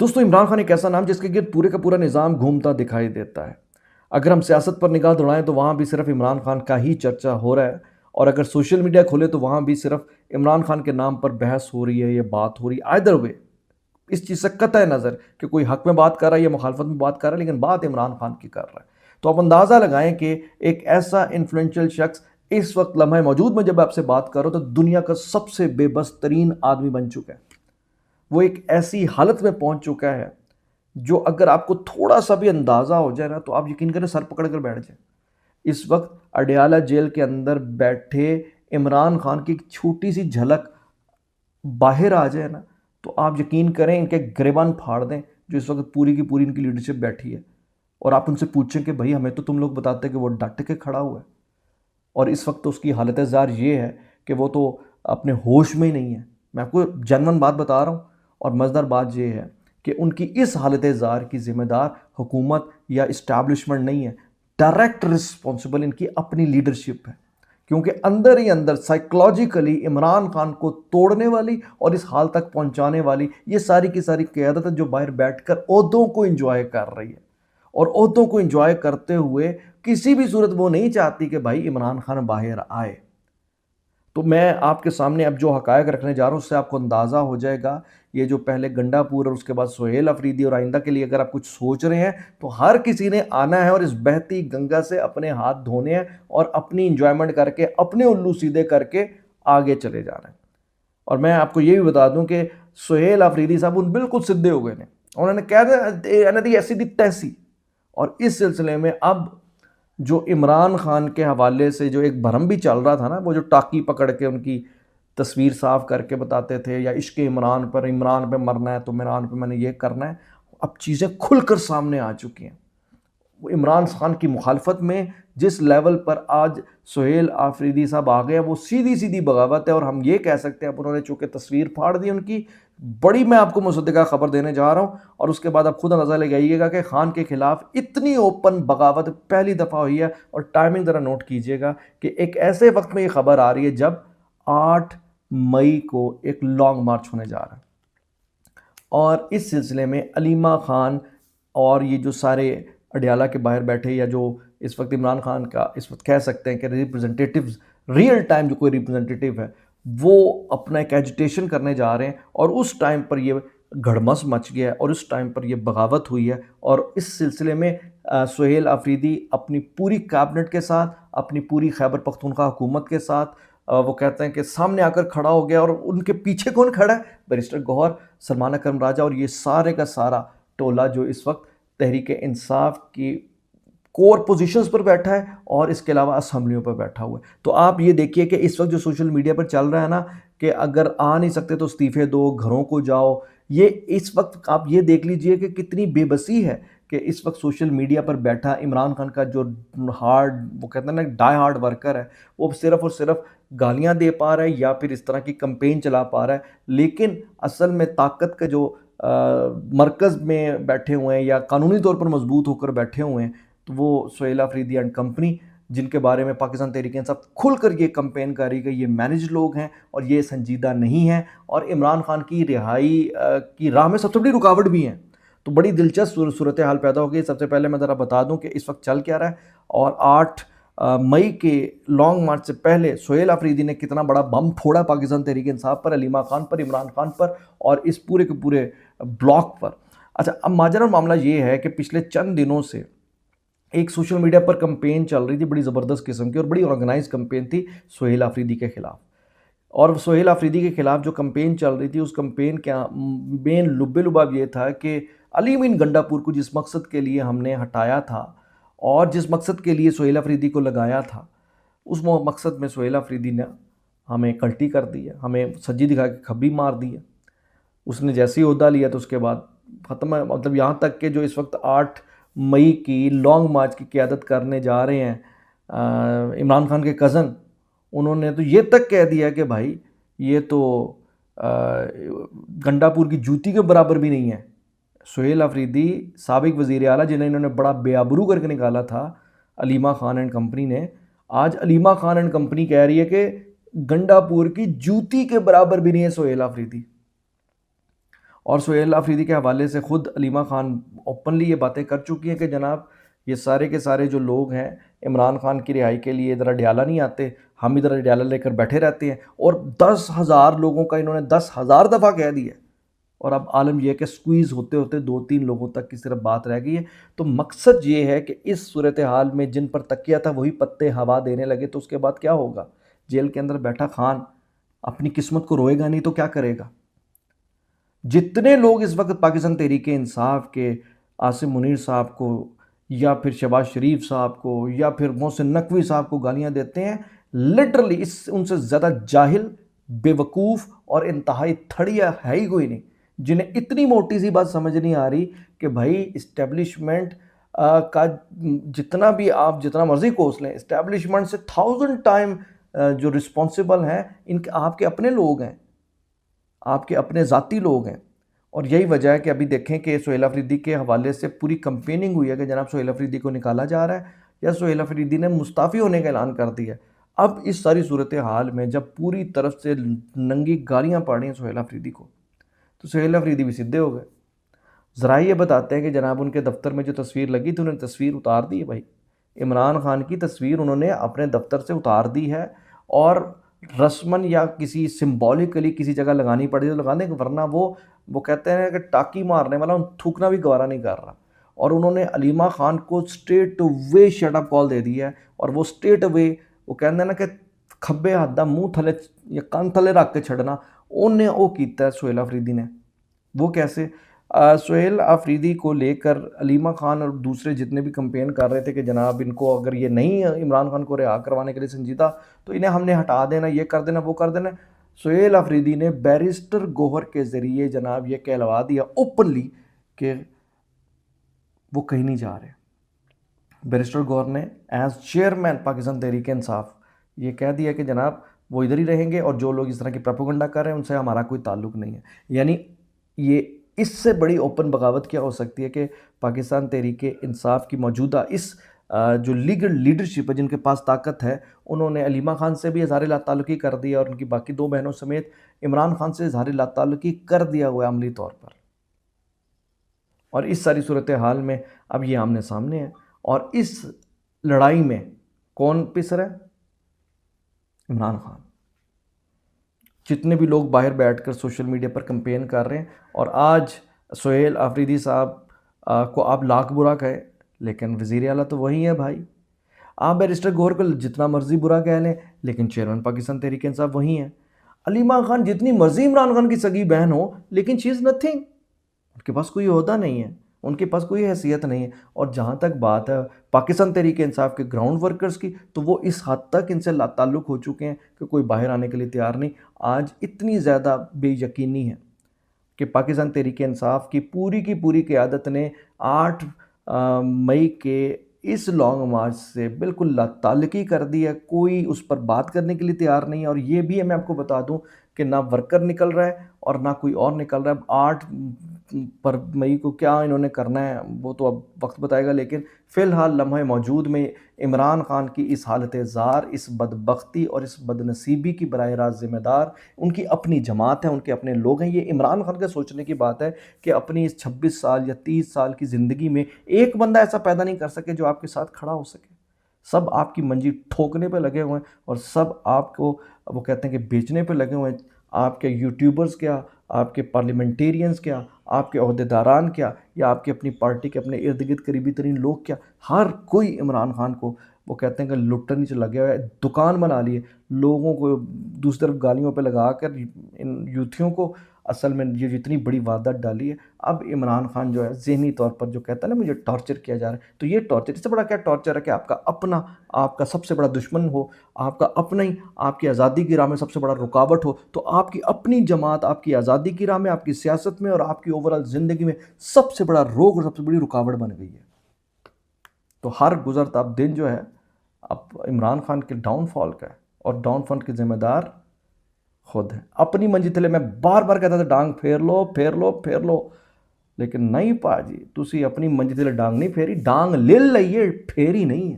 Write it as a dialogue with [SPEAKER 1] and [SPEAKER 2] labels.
[SPEAKER 1] दोस्तों, इमरान खान एक ऐसा नाम जिसके गिर्द पूरे का पूरा निज़ाम घूमता दिखाई देता है। अगर हम सियासत पर निगाह दौड़ाएं तो वहाँ भी सिर्फ इमरान खान का ही चर्चा हो रहा है, और अगर सोशल मीडिया खोले तो वहाँ भी सिर्फ इमरान खान के नाम पर बहस हो रही है, ये बात हो रही है। आइदर वे इस चीज़ से कतई नज़र कि कोई हक में बात कर रहा है या मुखालफत में बात कर रहा है, लेकिन बात इमरान खान की कर रहा है। तो आप अंदाज़ा लगाएं कि एक ऐसा इन्फ्लुएंशियल शख्स इस वक्त लम्हे मौजूद में जब आपसे बात करो तो दुनिया का सबसे बेबस तरीन आदमी बन चुका है। वो एक ऐसी हालत में पहुंच चुका है जो अगर आपको थोड़ा सा भी अंदाज़ा हो जाए ना तो आप यकीन करें सर पकड़ कर बैठ जाए। इस वक्त अडयाला जेल के अंदर बैठे इमरान खान की एक छोटी सी झलक बाहर आ जाए ना तो आप यकीन करें इनके गिरेबान फाड़ दें, जो इस वक्त पूरी की पूरी इनकी लीडरशिप बैठी है। और आप उनसे पूछें कि भाई हमें तो तुम लोग बताते कि वो डट के खड़ा हुआ है, और इस वक्त तो उसकी हालत ज़ार ये है कि वो तो अपने होश में ही नहीं है। मैं आपको जनवन बात बता रहा हूँ, और मज़ेदार बात ये है कि उनकी इस हालत ज़ार की ज़िम्मेदार हुकूमत या इस्टेब्लिशमेंट नहीं है, डायरेक्ट रिस्पॉन्सिबल इनकी अपनी लीडरशिप है। क्योंकि अंदर ही अंदर साइकोलॉजिकली इमरान खान को तोड़ने वाली और इस हाल तक पहुंचाने वाली ये सारी की सारी क़यादत है, जो बाहर बैठकर ओहदों को एंजॉय कर रही है। और ओहदों को एंजॉय करते हुए किसी भी सूरत वो नहीं चाहती कि भाई इमरान खान बाहर आए। तो मैं आपके सामने अब जो हकायक रखने जा रहा हूँ उससे आपको अंदाज़ा हो जाएगा। ये जो पहले गंडापुर और उसके बाद सोहेल अफरीदी और आइंदा के लिए अगर आप कुछ सोच रहे हैं तो हर किसी ने आना है और इस बहती गंगा से अपने हाथ धोने हैं और अपनी इंजॉयमेंट करके अपने उल्लू सीधे करके आगे चले जाना है। और मैं आपको ये भी बता दूं कि सोहेल अफरीदी साहब उन बिल्कुल सीधे हो गए ने, उन्होंने कह दिया ऐसी दी तैसी। और इस सिलसिले में अब जो इमरान खान के हवाले से जो एक भरम भी चल रहा था ना, वो जो टाकी पकड़ के उनकी तस्वीर साफ करके बताते थे, या इश्क इमरान पे मरना है तो इमरान पे मैंने ये करना है, अब चीज़ें खुलकर सामने आ चुकी हैं। वो इमरान खान की मुखालफत में जिस लेवल पर आज सोहेल आफरीदी साहब आ गए, वो सीधी सीधी बगावत है। और हम ये कह सकते हैं, अब उन्होंने चूँकि तस्वीर फाड़ दी उनकी, बड़ी मैं आपको मुसद्दिका खबर देने जा रहा हूँ, और उसके बाद आप खुद अंदाज़ा लगाइएगा कि खान के खिलाफ इतनी ओपन बगावत पहली दफ़ा हुई है। और टाइमिंग ज़रा नोट कीजिएगा कि एक ऐसे वक्त में ये खबर आ रही है जब 8 मई को एक लॉन्ग मार्च होने जा रहा है, और इस सिलसिले में अलीमा खान और ये जो सारे अडयाला के बाहर बैठे, या जो इस वक्त इमरान खान का इस वक्त कह सकते हैं कि रिप्रेजेंटेटिव्स, रियल टाइम जो कोई रिप्रेजेंटेटिव है वो अपना एक एजिटेशन करने जा रहे हैं, और उस टाइम पर ये घड़मस मच गया है और उस टाइम पर ये बगावत हुई है। और इस सिलसिले में सोहेल अफरीदी अपनी पूरी कैबिनेट के साथ, अपनी पूरी खैबर पख्तूनख्वा हुकूमत के साथ, वो कहते हैं कि सामने आकर खड़ा हो गया। और उनके पीछे कौन खड़ा है? बैरिस्टर गौहर, सलमान अकरम राजा और ये सारे का सारा टोला जो इस वक्त तहरीक इंसाफ की कोर पोजीशंस पर बैठा है और इसके अलावा असम्बलियों पर बैठा हुआ है। तो आप ये देखिए कि इस वक्त जो सोशल मीडिया पर चल रहा है ना, कि अगर आ नहीं सकते तो इस्तीफे दो, घरों को जाओ, ये इस वक्त आप ये देख लीजिए कि कितनी बेबसी है कि इस वक्त सोशल मीडिया पर बैठा इमरान खान का जो हार्ड, वो कहते हैं ना, डाई हार्ड वर्कर है, वो सिर्फ और सिर्फ गालियां दे पा रहा है या फिर इस तरह की कंपेन चला पा रहा है। लेकिन असल में ताकत का जो मरकज़ में बैठे हुए हैं या कानूनी तौर पर मजबूत होकर बैठे हुए हैं, तो वो सोहेल अफरीदी एंड कंपनी, जिनके बारे में पाकिस्तान तहरीक इंसाफ खुलकर ये कंपेन कर रही है, ये मैनेज लोग हैं और ये संजीदा नहीं हैं, और इमरान खान की रिहाई की राह में सबसे बड़ी रुकावट भी हैं। तो बड़ी दिलचस्प सूरत हाल पैदा हो गई। सबसे पहले मैं ज़रा बता दूं कि इस वक्त चल क्या रहा है, और 8 मई के लॉन्ग मार्च से पहले सोहेल अफरीदी ने कितना बड़ा बम फोड़ा पाकिस्तान तहरीक इंसाफ पर, अलीमा खान पर, इमरान खान पर और इस पूरे के पूरे ब्लॉक पर। अच्छा, अब माजरा मामला ये है कि पिछले चंद दिनों से एक सोशल मीडिया पर कंपेन चल रही थी बड़ी ज़बरदस्त किस्म की, और बड़ी ऑर्गेनाइज कंपेन थी सोहेल अफरीदी के ख़िलाफ़। और सोहेल अफरीदी के ख़िलाफ़ जो कंपेन चल रही थी, उस कंपेन का मेन लुब्बे लुबाब ये था कि अली मीन गंडापुर को जिस मकसद के लिए हमने हटाया था और जिस मकसद के लिए सोहेल अफरीदी को लगाया था, उस मकसद में सोहेल अफरीदी ने हमें कल्टी कर दी है, हमें सज्जी दिखा के खब्बी मार दी है। उसने जैसे ही ओहदा लिया तो उसके बाद ख़त्म है। मतलब यहाँ तक कि जो इस वक्त 8 मई की लॉन्ग मार्च की क़यादत करने जा रहे हैं इमरान खान के कज़न, उन्होंने तो ये तक कह दिया कि भाई ये तो गंडापुर की जूती के बराबर भी नहीं है। सोहेल अफरीदी साबिक वज़ीर आला, जिन्हें इन्होंने बड़ा बेआबरू करके निकाला था अलीमा खान एंड कंपनी ने, आज अलीमा खान एंड कंपनी कह रही है कि गंडापुर की जूती के बराबर भी नहीं है सोहेल अफरीदी। और सुहेल अफरीदी के हवाले से ख़ुद अलीमा ख़ान ओपनली ये बातें कर चुकी हैं कि जनाब ये सारे के सारे जो लोग हैं इमरान खान की रिहाई के लिए ज़रा डयाला नहीं आते, हम इधर डयाला लेकर बैठे रहते हैं। और 10,000 लोगों का इन्होंने 10,000 दफ़ा कह दिया। और अब आलम यह है कि स्क्वीज़ होते होते 2-3 लोगों तक की सिर्फ बात रह गई है। तो मकसद ये है कि इस सूरत हाल में जिन पर तकिया था वही पत्ते हवा देने लगे, तो उसके बाद क्या होगा? जेल के अंदर बैठा खान अपनी किस्मत को रोएगा नहीं तो क्या करेगा? जितने लोग इस वक्त पाकिस्तान तहरीके इंसाफ के आसिम मुनीर साहब को या फिर शहबाज शरीफ साहब को या फिर मोहसिन नकवी साहब को गालियां देते हैं, लिटरली इस उनसे ज़्यादा जाहिल, बेवकूफ़ और इंतहाई थड़िया है ही कोई नहीं, जिन्हें इतनी मोटी सी बात समझ नहीं आ रही कि भाई इस्टेब्लिशमेंट का जितना भी आप जितना मर्जी कोस लें, इस्टेब्लिशमेंट से 1000 टाइम जो रिस्पॉन्सिबल हैं इनके आपके अपने लोग हैं, आपके अपने ज़ाती लोग हैं। और यही वजह है कि अभी देखें कि सुहेल अफरीदी के हवाले से पूरी कंपेनिंग हुई है कि जनाब सुहेल अफरीदी को निकाला जा रहा है या सुहेल अफरीदी ने मुस्ताफ़ी होने का ऐलान कर दिया। अब इस सारी सूरत हाल में जब पूरी तरफ से नंगी गालियाँ पड़ रही हैं सुहेल अफरीदी को, तो सुहेल अफरीदी भी सीधे हो गए। ज़रा ये बताते हैं कि जनाब उनके दफ्तर में जो तस्वीर लगी थी उन्होंने तस्वीर उतार दी है भाई। इमरान खान की तस्वीर उन्होंने अपने दफ्तर से उतार दी है और रस्मन या किसी सिंबॉलिकली किसी जगह लगानी पड़ी तो लगा दें, वरना वो कहते हैं कि टाकी मारने वाला थूकना भी गवारा नहीं कर रहा। और उन्होंने अलीमा खान को straight way shut up call दे दी है। और वो स्ट्रेट वे वो कहते हैं ना कि खब्बे हाथ दा मुँह थले या कान थले रख के छड़ना, उन्हें वो किया सुहेल अफरीदी ने। वो कैसे? सुहेल अफरीदी को लेकर अलीमा खान और दूसरे जितने भी कंपेन कर रहे थे कि जनाब इनको अगर ये नहीं इमरान खान को रिहा करवाने के लिए संजीदा तो इन्हें हमने हटा देना, ये कर देना, वो कर देना। सुहेल अफरीदी ने बैरिस्टर गोहर के ज़रिए जनाब ये कहलवा दिया ओपनली कि वो कहीं नहीं जा रहे। बैरिस्टर गोहर ने एज चेयरमैन पाकिस्तान तहरीक इंसाफ ये कह दिया कि जनाब वो इधर ही रहेंगे और जो लोग इस तरह की प्रोपेगेंडा कर रहे हैं उनसे हमारा कोई ताल्लुक नहीं है। यानी ये इससे बड़ी ओपन बगावत क्या हो सकती है कि पाकिस्तान तहरीक इंसाफ की मौजूदा इस जो लीगल लीडरशिप है जिनके पास ताकत है, उन्होंने अलीमा खान से भी इज़हार लाताल्लुकी कर दिया और उनकी बाकी 2 बहनों समेत इमरान खान से इज़हार लाताल्लुकी कर दिया हुआ है अमली तौर पर। और इस सारी सूरत हाल में अब ये आमने सामने है और इस लड़ाई में कौन पिस रहा है? इमरान खान। जितने भी लोग बाहर बैठकर सोशल मीडिया पर कंपेन कर रहे हैं और आज सुहेल अफरीदी साहब को आप लाख बुरा कहें, लेकिन वज़ीर आला तो वही है भाई। आप बैरिस्टर गोहर को जितना मर्जी बुरा कह लें, लेकिन चेयरमैन पाकिस्तान तहरीक इंसाफ वही है। अलीमा खान जितनी मर्जी इमरान खान की सगी बहन हो, लेकिन शी इज़ नथिंग, उनके पास कोई ओहदा नहीं है, उनके पास कोई हैसियत नहीं है। और जहाँ तक बात है पाकिस्तान तहरीक इंसाफ के ग्राउंड वर्कर्स की, तो वो इस हद तक इनसे लाताल्लुक़ हो चुके हैं कि कोई बाहर आने के लिए तैयार नहीं। आज इतनी ज़्यादा बेयकीनी है कि पाकिस्तान तहरीक इंसाफ की पूरी क़यादत ने 8 मई के इस लॉन्ग मार्च से बिल्कुल लाताल्लुकी कर दी है। कोई उस पर बात करने के लिए तैयार नहीं है। और ये भी है, मैं आपको बता दूं कि ना वर्कर निकल रहा है और ना कोई और निकल रहा है। 8 पर मई को क्या इन्होंने करना है वो तो अब वक्त बताएगा, लेकिन फ़िलहाल लम्हे मौजूद में इमरान खान की इस हालत ज़ार, इस बदबख्ती और इस बदनसीबी की बराह रास्त ज़िम्मेदार उनकी अपनी जमात है, उनके अपने लोग हैं। ये इमरान खान के सोचने की बात है कि अपनी इस 26 साल या 30 साल की ज़िंदगी में एक बंदा ऐसा पैदा नहीं कर सके जो आपके साथ खड़ा हो सके। सब आपकी मंजी ठोकने पे लगे हुए हैं और सब आपको वो कहते हैं कि बेचने पे लगे हुए हैं। आपके यूट्यूबर्स क्या, आपके पार्लियामेंटेरियंस क्या, आपके ओहदेदारान क्या, या आपकी अपनी पार्टी के अपने इर्द गिर्द करीबी तरीन लोग क्या, हर कोई इमरान खान को वो कहते हैं कि लुट्टन नीचे लगे हुआ है। दुकान बना लिए, लोगों को दूसरी तरफ गालियों पे लगा कर इन यूथियों को असल में ये जितनी बड़ी वारदात डाली है। अब इमरान खान जो है ज़हनी तौर पर जो कहता है ना मुझे टॉर्चर किया जा रहा है, तो ये टॉर्चर, इससे बड़ा क्या टॉर्चर है कि आपका अपना, आपका सबसे बड़ा दुश्मन हो, आपका अपना ही आपकी आज़ादी की राह में सबसे बड़ा रुकावट हो, तो आपकी अपनी जमात आपकी आज़ादी की राह में, आपकी सियासत में और आपकी ओवरऑल ज़िंदगी में सबसे बड़ा रोग और सबसे बड़ी रुकावट बन गई है। तो हर गुजरता दिन जो है अब इमरान खान के डाउनफॉल का है और डाउनफॉल के ज़िम्मेदार खुद है। अपनी मंजी थले मैं बार बार कहता था डांग फेर लो फेर लो फेर लो, लेकिन नहीं पाजी, तुसी अपनी मंजी थले डांग नहीं फेरी, डांग ले लईए, फेरी नहीं है।